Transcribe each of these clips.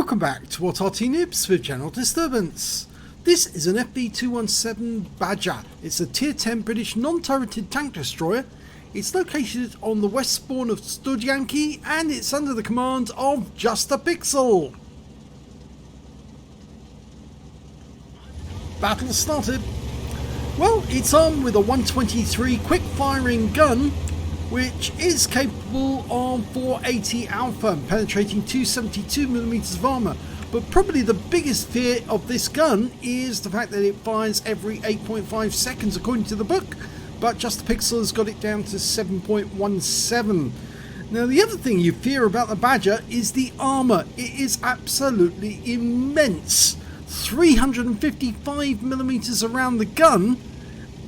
Welcome back to Arty Noobs with General Disturbance. This is an FV217 Badger. It's a tier 10 British non-turreted tank destroyer. It's located on the west spawn of Studzianki and it's under the command of Just a Pixel. Battle started. Well, it's armed with a 123 quick firing gun, which is capable of 480 alpha, penetrating 272mm of armour. But probably the biggest fear of this gun is the fact that it fires every 8.5 seconds according to the book, but Just a Pixel has got it down to 7.17. Now the other thing you fear about the Badger is the armour. It is absolutely immense. 355mm around the gun,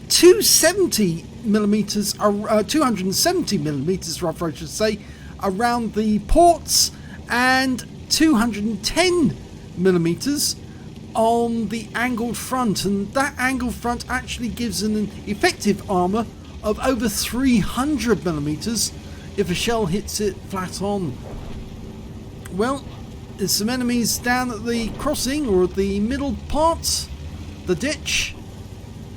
270mm rather I should say around the ports, and 210mm on the angled front, and that angled front actually gives an effective armour of over 300mm if a shell hits it flat on. Well, there's some enemies down at the crossing, or at the middle part, the ditch,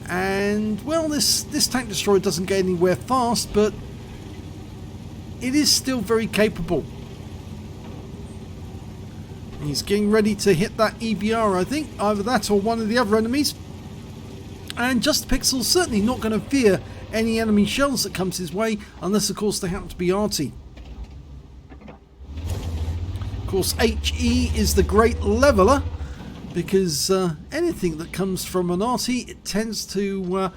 and well, this tank destroyer doesn't get anywhere fast, but it is still very capable. He's getting ready to hit that EBR, I think, either that or one of the other enemies, and Just a Pixel's certainly not going to fear any enemy shells that comes his way, unless of course they happen to be Arty. Of course, HE is the great leveler, because anything that comes from an Arty, it tends to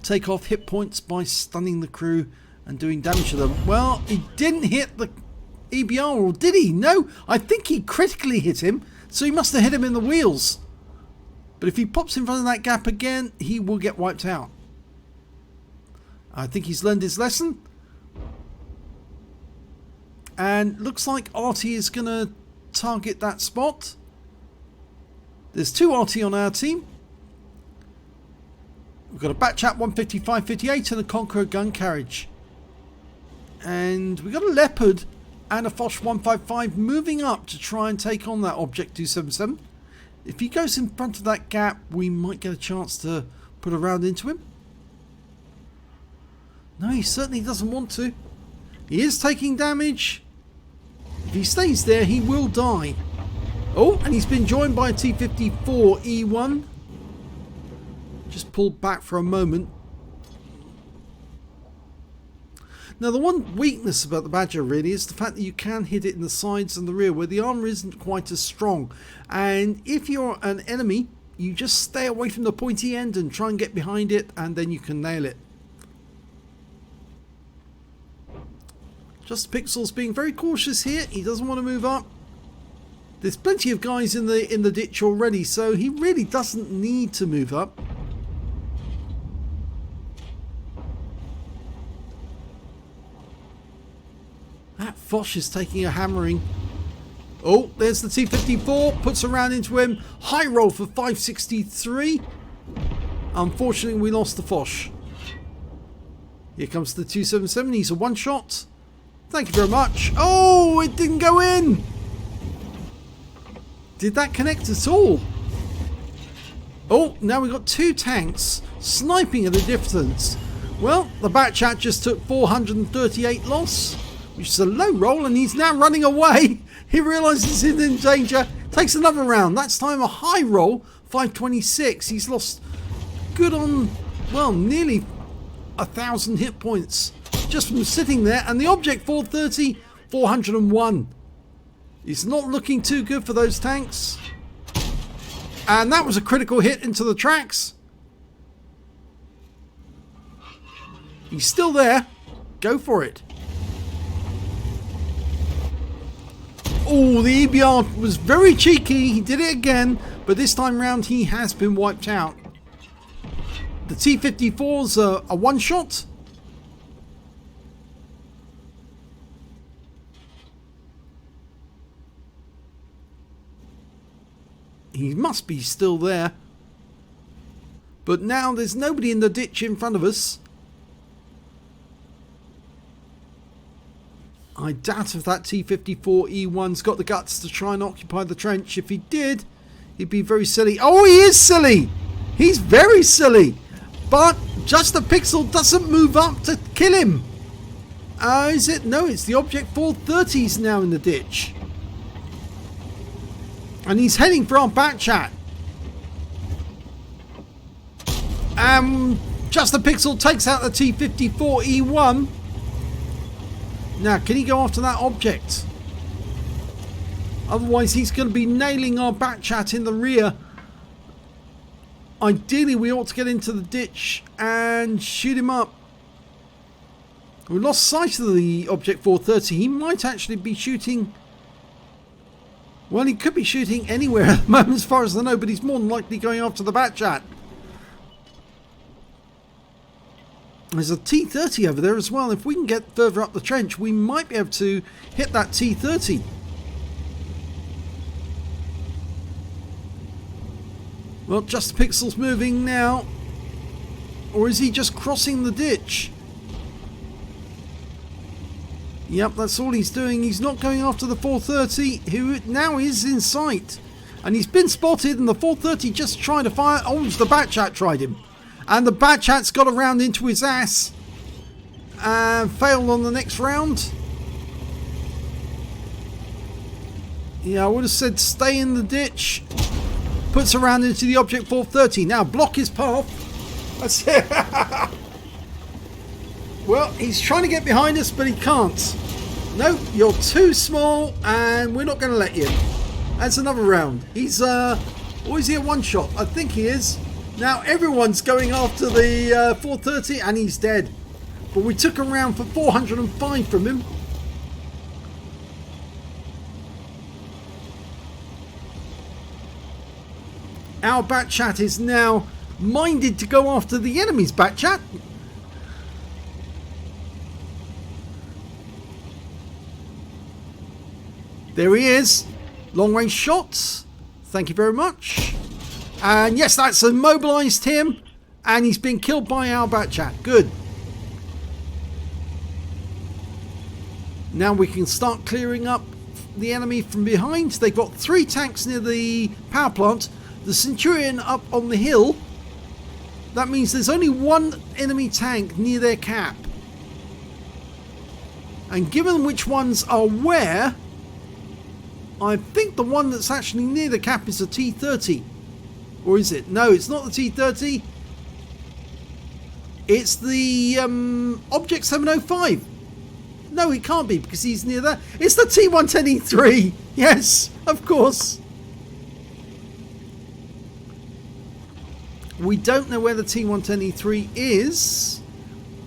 take off hit points by stunning the crew and doing damage to them. Well, he didn't hit the EBR, or did he? No, I think he critically hit him, so he must have hit him in the wheels. But if he pops in front of that gap again, he will get wiped out. I think he's learned his lesson. And looks like Arty is going to target that spot. There's two Arty on our team. We've got a Batchat 155-58 and a Conqueror gun carriage. And we've got a Leopard and a Foch 155 moving up to try and take on that Object 277. If he goes in front of that gap, we might get a chance to put a round into him. No, he certainly doesn't want to. He is taking damage. If he stays there, he will die. Oh, and he's been joined by a T-54 E1. Just pulled back for a moment. Now, the one weakness about the Badger really is the fact that you can hit it in the sides and the rear, where the armour isn't quite as strong. And if you're an enemy, you just stay away from the pointy end and try and get behind it, and then you can nail it. Just Pixel's being very cautious here. He doesn't want to move up. There's plenty of guys in the ditch already, so he really doesn't need to move up. That Foch is taking a hammering. Oh, there's the T-54. Puts a round into him. High roll for 563. Unfortunately, we lost the Foch. Here comes the 277. He's a one-shot. Thank you very much. Oh, it didn't go in. Did that connect at all? Oh, now we've got two tanks sniping at a distance. Well, the Batchat just took 438 loss, which is a low roll, and he's now running away. He realises he's in danger. Takes another round. That's time a high roll, 526. He's lost good on, well, nearly 1,000 hit points just from sitting there, and the Object 430, 401. It's not looking too good for those tanks. And that was a critical hit into the tracks. He's still there. Go for it. Oh, the EBR was very cheeky. He did it again, but this time round he has been wiped out. The T-54's a one-shot. He must be still there. But now there's nobody in the ditch in front of us. I doubt if that T-54E1's got the guts to try and occupy the trench. If he did, he'd be very silly. Oh, he is silly! He's very silly! But Just a Pixel doesn't move up to kill him. Is it? No, it's the Object 430's now in the ditch. And he's heading for our back chat. Just a Pixel takes out the T-54E1. Now, can he go after that object? Otherwise, he's going to be nailing our back chat in the rear. Ideally, we ought to get into the ditch and shoot him up. We lost sight of the Object 430. He might actually be shooting... Well, he could be shooting anywhere at the moment as far as I know, but he's more than likely going after the back chat. There's a T-30 over there as well. If we can get further up the trench, we might be able to hit that T-30. Well, Just a Pixel's moving now. Or is he just crossing the ditch? Yep, that's all he's doing. He's not going after the 430, who now is in sight. And he's been spotted, and the 430 just tried to fire. Oh, the back chat tried him. And the back chat's got around into his ass. And failed on the next round. Yeah, I would have said stay in the ditch. Puts a round into the Object 430. Now block his path. That's it. Well, he's trying to get behind us, but he can't. No, you're too small, and we're not going to let you. That's another round. He's, or is he a one shot? I think he is. Now everyone's going after the 430, and he's dead. But we took a round for 405 from him. Our back chat is now minded to go after the enemy's back chat. There he is. Long range shots. Thank you very much. And yes, that's immobilized him. And he's been killed by our back chat. Good. Now we can start clearing up the enemy from behind. They've got 3 tanks near the power plant. The Centurion up on the hill. That means there's only 1 enemy tank near their cap. And given which ones are where, I think the one that's actually near the cap is a T-30. Or is it? No, it's not the T-30. It's the Object 705. No, it can't be because he's near there. It's the T-110E3. Yes, of course. We don't know where the T-110E3 is.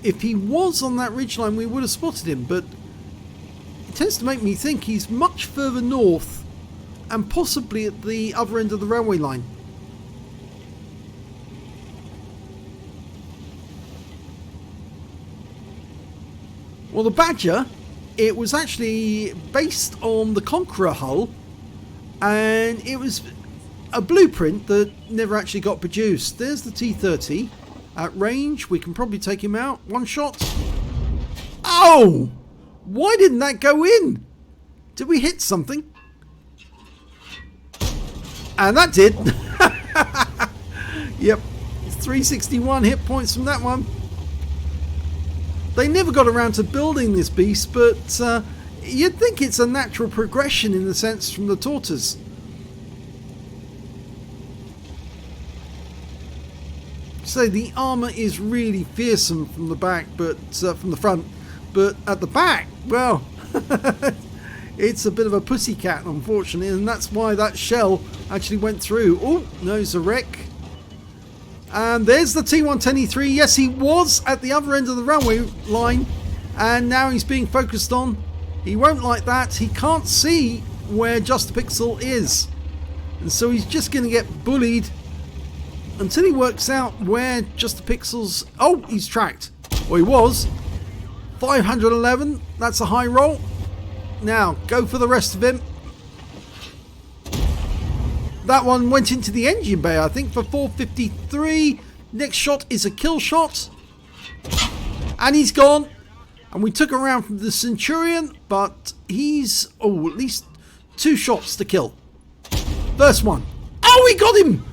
If he was on that ridgeline, we would have spotted him, but it tends to make me think he's much further north and possibly at the other end of the railway line. Well, the Badger, it was actually based on the Conqueror hull, and it was a blueprint that never actually got produced. There's the T-30 at range. We can probably take him out. 1 shot. Oh! Why didn't that go in? Did we hit something? And that did. Yep. 361 hit points from that one. They never got around to building this beast, but you'd think it's a natural progression in the sense from the Tortoise. So the armour is really fearsome from the back, but from the front, but at the back, well, it's a bit of a pussycat, unfortunately, and that's why that shell actually went through. Oh, no, it's a wreck. And there's the T-110E3. Yes, he was at the other end of the railway line, and now he's being focused on. He won't like that. He can't see where Just a Pixel is, and so he's just going to get bullied until he works out where Just a Pixel's... Oh, he's tracked. Or he was. 511. That's a high roll. Now, go for the rest of him. That one went into the engine bay, I think, for 453. Next shot is a kill shot. And he's gone. And we took around from the Centurion, but he's, at least 2 shots to kill. First one. Oh, we got him!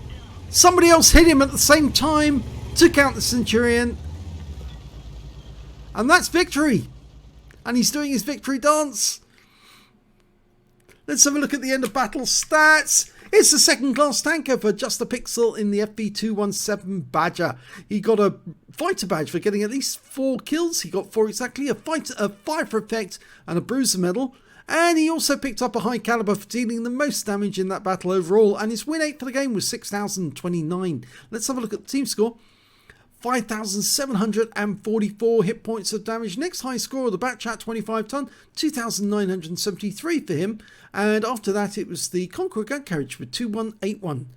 Somebody else hit him at the same time, took out the Centurion. And that's victory. And he's doing his victory dance. Let's have a look at the end of battle stats. It's a second class tanker for Just a Pixel in the FV217 Badger. He got a fighter badge for getting at least 4 kills. He got 4 exactly, a fire for effect and a bruiser medal. And he also picked up a high caliber for dealing the most damage in that battle overall. And his win rate for the game was 6,029. Let's have a look at the team score. 5,744 hit points of damage. Next high score of the Batch at 25 ton, 2,973 for him. And after that, it was the Conqueror gun carriage with 2181.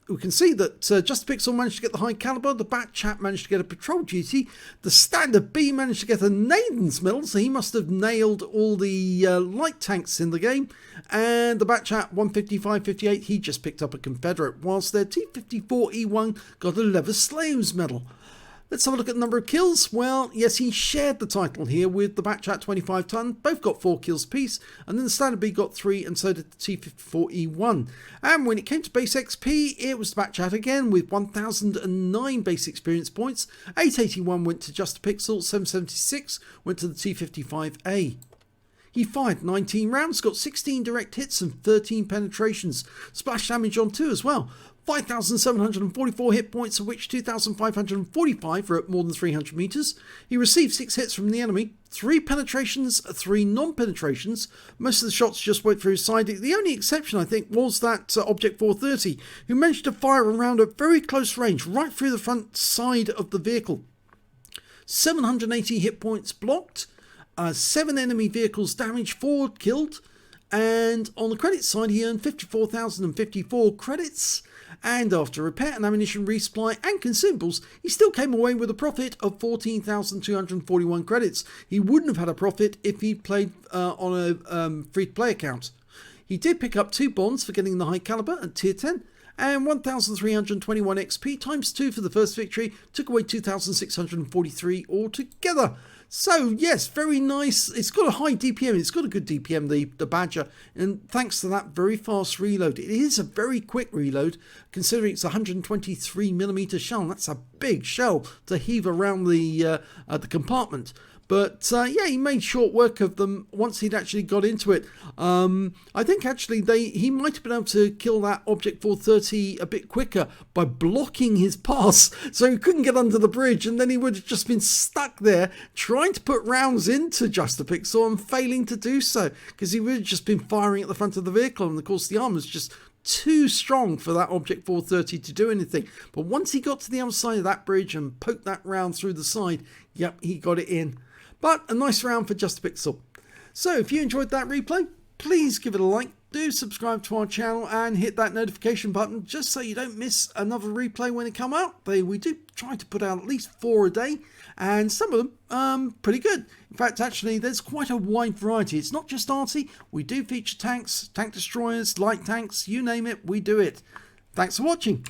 We can see that Just a Pixel managed to get the high caliber. The Batch managed to get a patrol duty. The Standard B managed to get a Naiden's medal, so he must have nailed all the light tanks in the game. And the Batch at 155-58, he just picked up a Confederate, whilst their T-54E1 got a Leather Slaves medal. Let's have a look at the number of kills. Well, yes, he shared the title here with the Batch at 25 ton. Both got 4 kills apiece, and then the Standard B got 3, and so did the T-54E1. And when it came to base XP, it was the Batch at again with 1,009 base experience points. 881 went to Just a Pixel, 776 went to the T-55A. He fired 19 rounds, got 16 direct hits and 13 penetrations. Splash damage on 2 as well. 5,744 hit points, of which 2,545 were at more than 300 meters. He received 6 hits from the enemy, 3 penetrations, 3 non-penetrations. Most of the shots just went through his side. The only exception, I think, was that Object 430, who managed to fire a round at very close range, right through the front side of the vehicle. 780 hit points blocked, 7 enemy vehicles damaged, 4 killed, and on the credit side, he earned 54,054 credits. And after repair and ammunition resupply and consumables, he still came away with a profit of 14,241 credits. He wouldn't have had a profit if he played on a free-to-play account. He did pick up 2 bonds for getting the high caliber at tier 10, and 1,321 XP times 2 for the first victory took away 2,643 altogether. So yes, very nice. It's got a high DPM. It's got a good DPM, the Badger, and thanks to that very fast reload. It is a very quick reload, considering it's a 123mm shell. That's a big shell to heave around the compartment. But yeah, he made short work of them once he'd actually got into it. I think actually he might have been able to kill that Object 430 a bit quicker by blocking his pass, so he couldn't get under the bridge, and then he would have just been stuck there trying to put rounds into Just a Pixel and failing to do so, because he would have just been firing at the front of the vehicle, and of course the armor's just too strong for that Object 430 to do anything. But once he got to the other side of that bridge and poked that round through the side, yep, he got it in. But a nice round for Just a Pixel. So if you enjoyed that replay, please give it a like, do subscribe to our channel and hit that notification button just so you don't miss another replay when it come out. We do try to put out at least 4 a day, and some of them pretty good. In fact, actually, there's quite a wide variety. It's not just Arty. We do feature tanks, tank destroyers, light tanks, you name it, we do it. Thanks for watching.